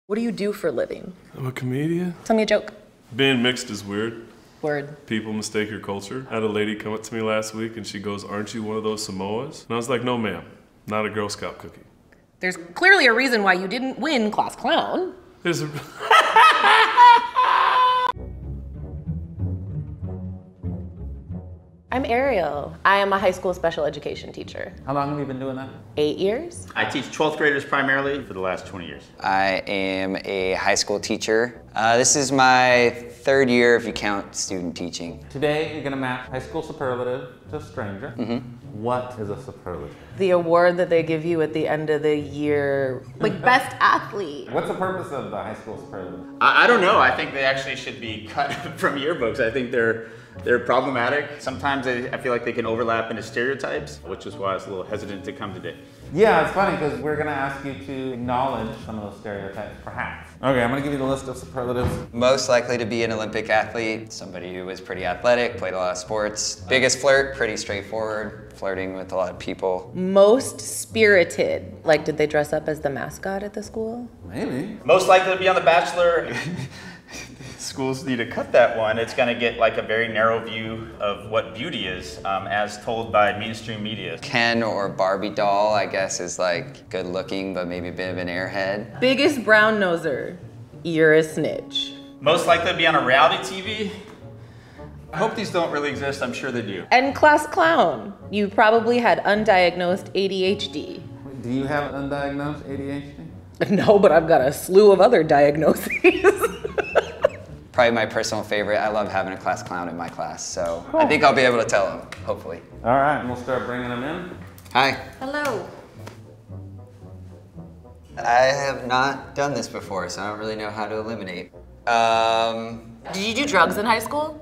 What do you do for a living? I'm a comedian. Tell me a joke. Being mixed is weird. Word. People mistake your culture. I had a lady come up to me last week and she goes, "Aren't you one of those Samoas?" And I was like, "No, ma'am. Not a Girl Scout cookie." There's clearly a reason why you didn't win Class Clown. There's a... I'm Ariel. I am a high school special education teacher. How long have you been doing that? 8 years. I teach 12th graders primarily for the last 20 years. I am a high school teacher. This is my third year if you count student teaching. Today, you're gonna match high school superlative to a stranger. What is a superlative? The award that they give you at the end of the year, like best athlete. What's the purpose of the high school superlative? I don't know. I think they actually should be cut from yearbooks. I think they're problematic. Sometimes I feel like they can overlap into stereotypes, which is why I was a little hesitant to come today. Yeah, it's funny because we're gonna ask you to acknowledge some of those stereotypes, perhaps. Okay, I'm gonna give you the list of superlatives. Most likely to be an Olympic athlete, somebody who was pretty athletic, played a lot of sports. Biggest flirt, pretty straightforward, flirting with a lot of people. Most spirited. Like, did they dress up as the mascot at the school? Maybe. Most likely to be on The Bachelor. Schools need to cut that one. It's going to get like a very narrow view of what beauty is, as told by mainstream media. Ken or Barbie doll, I guess, is like good looking, but maybe a bit of an airhead. Biggest brown noser. You're a snitch. Most likely to be on a reality TV. I hope these don't really exist. I'm sure they do. And Class Clown. You probably had undiagnosed ADHD. Do you have undiagnosed ADHD? No, but I've got a slew of other diagnoses. Probably my personal favorite. I love having a class clown in my class, so I think I'll be able to tell him, hopefully. All right, and we'll start bringing them in. Hi. Hello. I have not done this before, so I don't really know how to eliminate. Did you do drugs in high school?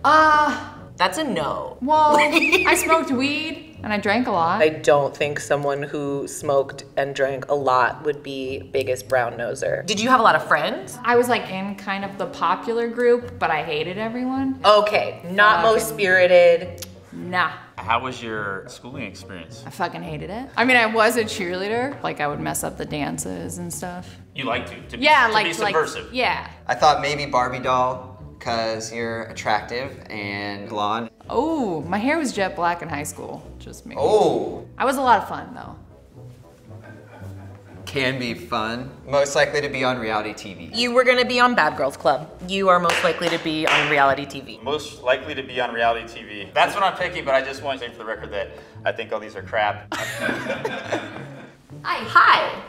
That's a no. Well, I smoked weed and I drank a lot. I don't think someone who smoked and drank a lot would be biggest brown noser. Did you have a lot of friends? I was like in kind of the popular group, but I hated everyone. Okay, not most spirited. Nah. How was your schooling experience? I fucking hated it. I mean, I was a cheerleader. Like, I would mess up the dances and stuff. You like to be, Yeah, to be subversive. Yeah. I thought maybe Barbie doll, because you're attractive and blonde. Oh, my hair was jet black in high school. Just me. Oh. I was a lot of fun, though. Can be fun. Most likely to be on reality TV. You were gonna be on Bad Girls Club. You are most likely to be on reality TV. Most likely to be on reality TV. That's what I'm picking, but I just want to say for the record that I think all these are crap. Hi.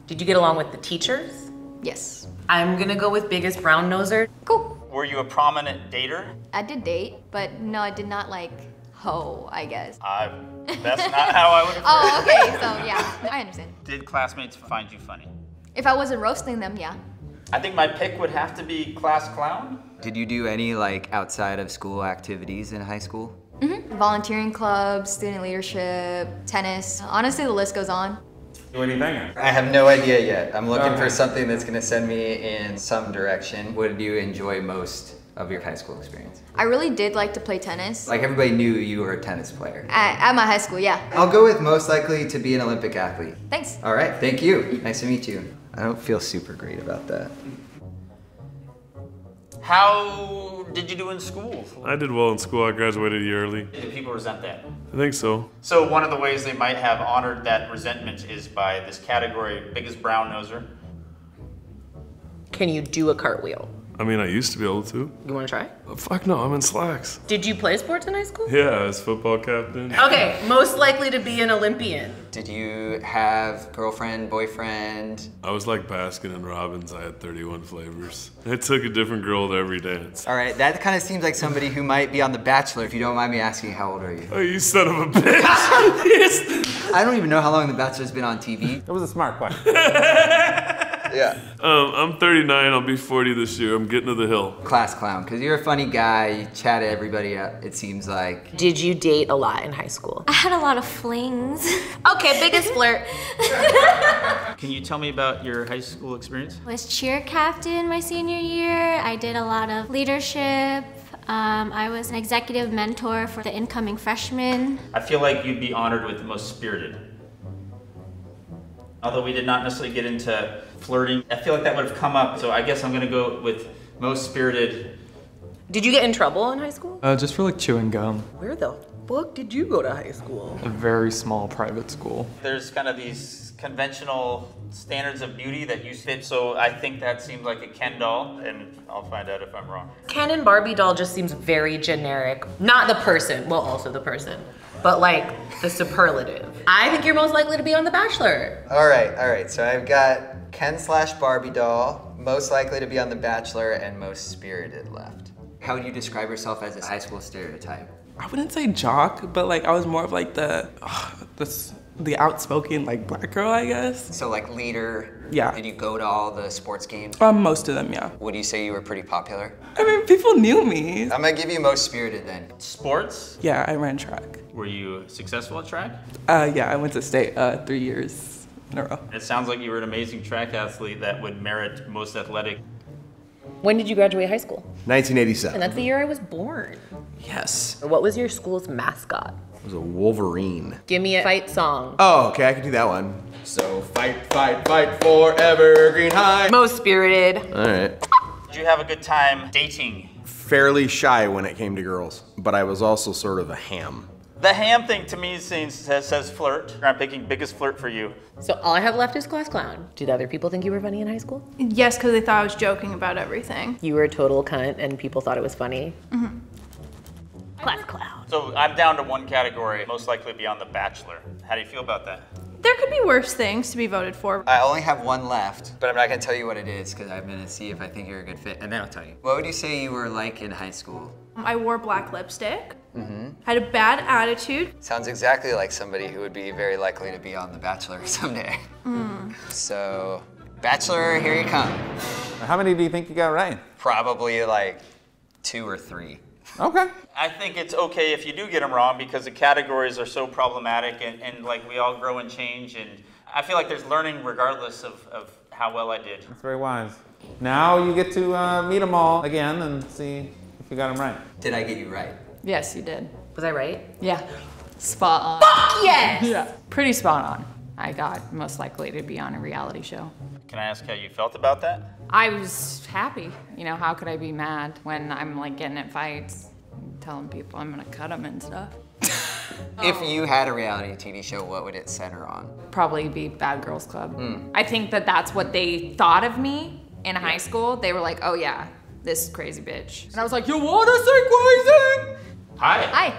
Did you get along with the teachers? Yes. I'm gonna go with biggest brown noser. Cool. Were you a prominent dater? I did date, but no, I did not like hoe, I guess. That's not how I would have Oh, okay, so yeah, I understand. Did classmates find you funny? If I wasn't roasting them, yeah. I think my pick would have to be Class Clown. Did you do any like outside of school activities in high school? Volunteering clubs, student leadership, tennis. Honestly, the list goes on. What do you think? I have no idea yet. I'm looking for something that's gonna send me in some direction. What did you enjoy most of your high school experience? I really did like to play tennis. Like everybody knew you were a tennis player. At my high school, yeah. I'll go with most likely to be an Olympic athlete. Thanks. All right, thank you. Nice to meet you. I don't feel super great about that. How did you do in school? I did well in school. I graduated a year early. Did people resent that? I think so. So one of the ways they might have honored that resentment is by this category, biggest brown noser. Can you do a cartwheel? I mean, I used to be able to. You wanna try? Fuck no, I'm in slacks. Did you play sports in high school? Yeah, as football captain. Okay, most likely to be an Olympian. Did you have girlfriend, boyfriend? I was like Baskin and Robbins. I had 31 flavors. I took a different girl to every dance. All right, that kind of seems like somebody who might be on The Bachelor, if you don't mind me asking, how old are you? Oh, you son of a bitch. Yes. I don't even know how long The Bachelor's been on TV. It was a smart question. Yeah. I'm 39, I'll be 40 this year. I'm getting to the hill. Class clown, because you're a funny guy, you chat everybody up, it seems like. Did you date a lot in high school? I had a lot of flings. Okay, biggest flirt. Can you tell me about your high school experience? Was cheer captain my senior year. I did a lot of leadership. I was an executive mentor for the incoming freshmen. I feel like you'd be honored with the most spirited. Although we did not necessarily get into flirting, I feel like that would have come up. So I guess I'm gonna go with most spirited. Did you get in trouble in high school? Just for like chewing gum. Where the fuck did you go to high school? A very small private school. There's kind of these conventional standards of beauty that you fit. So I think that seems like a Ken doll, and I'll find out if I'm wrong. Ken and Barbie doll just seems very generic. Not the person, well, also the person, but like the superlative. I think you're most likely to be on The Bachelor. All right. So I've got Ken/Barbie doll, most likely to be on The Bachelor, and most spirited left. How would you describe yourself as a high school stereotype? I wouldn't say jock, but like I was more of like the outspoken like black girl, I guess. So like leader. Yeah. Did you go to all the sports games? Most of them, yeah. Would you say you were pretty popular? I mean, people knew me. I'm gonna give you most spirited then. Sports? Yeah, I ran track. Were you successful at track? Yeah, I went to state 3 years in a row. It sounds like you were an amazing track athlete that would merit most athletic. When did you graduate high school? 1987. And that's the year I was born. Yes. What was your school's mascot? It was a Wolverine. Give me a fight song. Oh, okay, I can do that one. So fight, fight, fight for Evergreen High. Most spirited. All right. Did you have a good time dating? Fairly shy when it came to girls, but I was also sort of a ham. The ham thing to me says flirt. I'm picking biggest flirt for you. So all I have left is class clown. Did other people think you were funny in high school? Yes, because they thought I was joking about everything. You were a total cunt and people thought it was funny? Mm-hmm. Class clown. So I'm down to one category, most likely to be on The Bachelor. How do you feel about that? There could be worse things to be voted for. I only have one left, but I'm not gonna tell you what it is because I'm gonna see if I think you're a good fit, and then I'll tell you. What would you say you were like in high school? I wore black lipstick. Had a bad attitude. Sounds exactly like somebody who would be very likely to be on The Bachelor someday. So, Bachelor, here you come. How many do you think you got right? Probably like 2 or 3. Okay. I think it's okay if you do get them wrong because the categories are so problematic and like we all grow and change, and I feel like there's learning regardless of how well I did. That's very wise. Now you get to meet them all again and see if you got them right. Did I get you right? Yes, you did. Was I right? Yeah. Spot on. Fuck yes! Yeah. Pretty spot on. I got most likely to be on a reality show. Can I ask how you felt about that? I was happy. You know, how could I be mad when I'm like getting in fights, telling people I'm gonna cut them and stuff? If you had a reality TV show, what would it center on? Probably be Bad Girls Club. I think that that's what they thought of me in high school. They were like, oh yeah, this crazy bitch. And I was like, you wanna say crazy? Hi. Hi.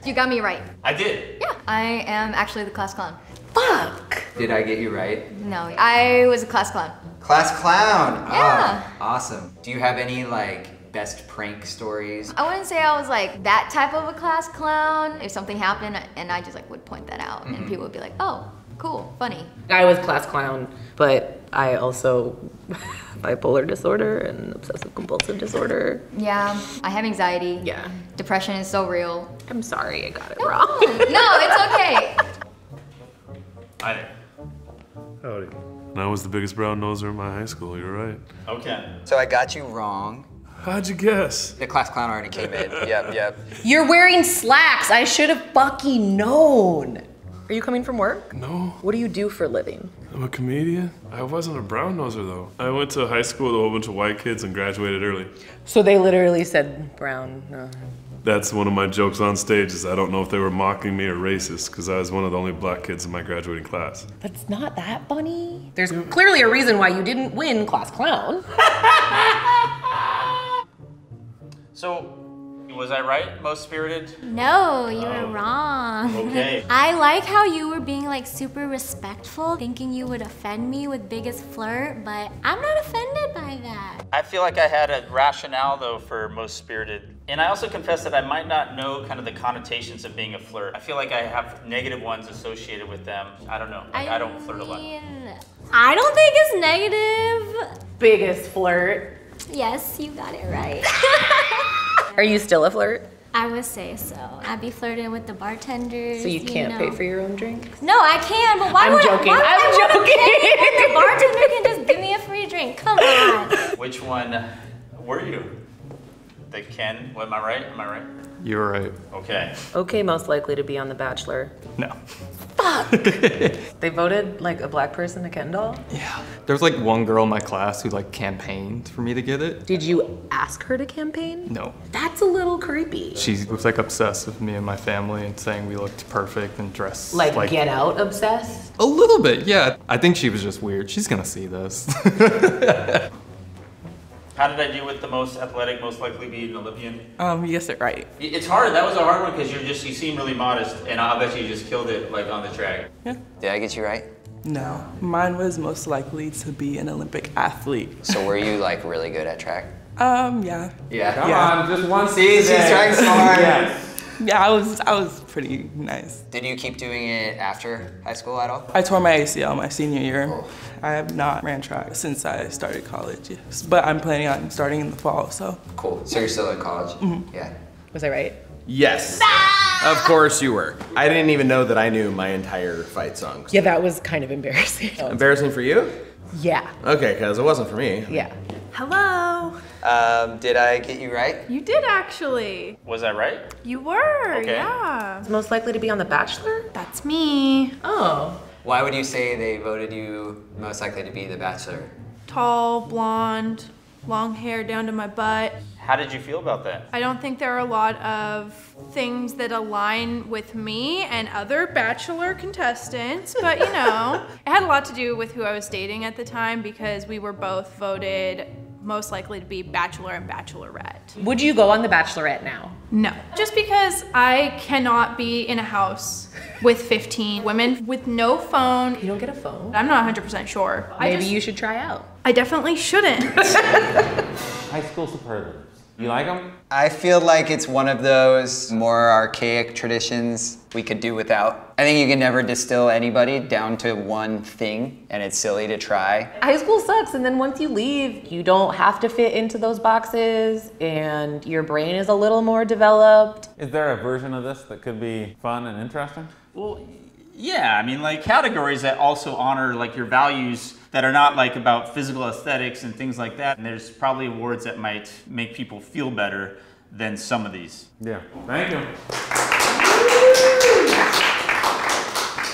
You got me right. I did. Yeah. I am actually the class clown. Fuck! Did I get you right? No, I was a class clown. Class clown! Yeah. Oh, awesome. Do you have any like best prank stories? I wouldn't say I was like that type of a class clown. If something happened and I just like would point that out and people would be like, oh, cool, funny. I was class clown, but I also bipolar disorder and obsessive compulsive disorder. Yeah, I have anxiety. Yeah. Depression is so real. I'm sorry I got it wrong. No, it's okay. Hi. Howdy. And I was the biggest brown noser in my high school, you're right. Okay. So I got you wrong. How'd you guess? The class clown already came in. Yep. You're wearing slacks. I should have fucking known. Are you coming from work? No, What do you do for a living? I'm a comedian. I wasn't a brown noser though. I went to high school with a whole bunch of white kids and graduated early. So they literally said brown. That's one of my jokes on stage is I don't know if they were mocking me or racist because I was one of the only black kids in my graduating class. That's not that funny. There's clearly a reason why you didn't win class clown. So, was I right? Most spirited? No, you were wrong. Okay. I like how you were being like super respectful, thinking you would offend me with biggest flirt, but I'm not offended by that. I feel like I had a rationale though for most spirited. And I also confess that I might not know kind of the connotations of being a flirt. I feel like I have negative ones associated with them. I don't know. Like, I don't flirt a lot. I don't think it's negative. Biggest flirt. Yes, you got it right. Are you still a flirt? I would say so. I'd be flirting with the bartenders. So you can't pay for your own drinks? No, I can, but why I'm would joking. why would I'm I wanna joking. pay when the bartender can just give me a free drink? Come on. Which one were you? The Ken? Am I right? You were right. Okay. Okay, most likely to be on The Bachelor. No. Fuck! They voted like a black person to Ken doll? Yeah. There was like one girl in my class who like campaigned for me to get it. Did you ask her to campaign? No. That's a little creepy. She was like obsessed with me and my family and saying we looked perfect and dressed Like Get Out obsessed? A little bit, yeah. I think she was just weird. She's gonna see this. How did I do with the most athletic, most likely to be an Olympian? You guessed it right. It's hard. That was a hard one because you seem really modest, and I'll bet you just killed it like on the track. Yeah. Did I get you right? No. Mine was most likely to be an Olympic athlete. So were you like really good at track? Yeah. Yeah. Come on, just one See, she's trying so hard. Yes. Yeah, I was pretty nice. Did you keep doing it after high school at all? I tore my ACL my senior year. Oh. I have not ran track since I started college, yes. But I'm planning on starting in the fall, so. Cool. So you're still in college? Yeah. Was I right? Yes. Of course you were. I didn't even know that I knew my entire fight songs. Yeah, that was kind of embarrassing. Embarrassing for you? Yeah. Okay, because it wasn't for me. Yeah. Hello. Did I get you right? You did actually. Was I right? You were, Okay. yeah. Most likely to be on The Bachelor? That's me. Oh. Why would you say they voted you most likely to be the Bachelor? Tall, blonde, long hair down to my butt. How did you feel about that? I don't think there are a lot of things that align with me and other Bachelor contestants, but you know, it had a lot to do with who I was dating at the time because we were both voted most likely to be Bachelor and Bachelorette. Would you go on The Bachelorette now? No. Just because I cannot be in a house with 15 women with no phone. You don't get a phone? I'm not 100% sure. Maybe you should try out. I definitely shouldn't. High school superlatives. You like them? I feel like it's one of those more archaic traditions we could do without. I think you can never distill anybody down to one thing, and it's silly to try. High school sucks, and then once you leave, you don't have to fit into those boxes, and your brain is a little more developed. Is there a version of this that could be fun and interesting? Well, yeah, I mean, like categories that also honor like your values that are not like about physical aesthetics and things like that. And there's probably awards that might make people feel better than some of these. Yeah, thank you.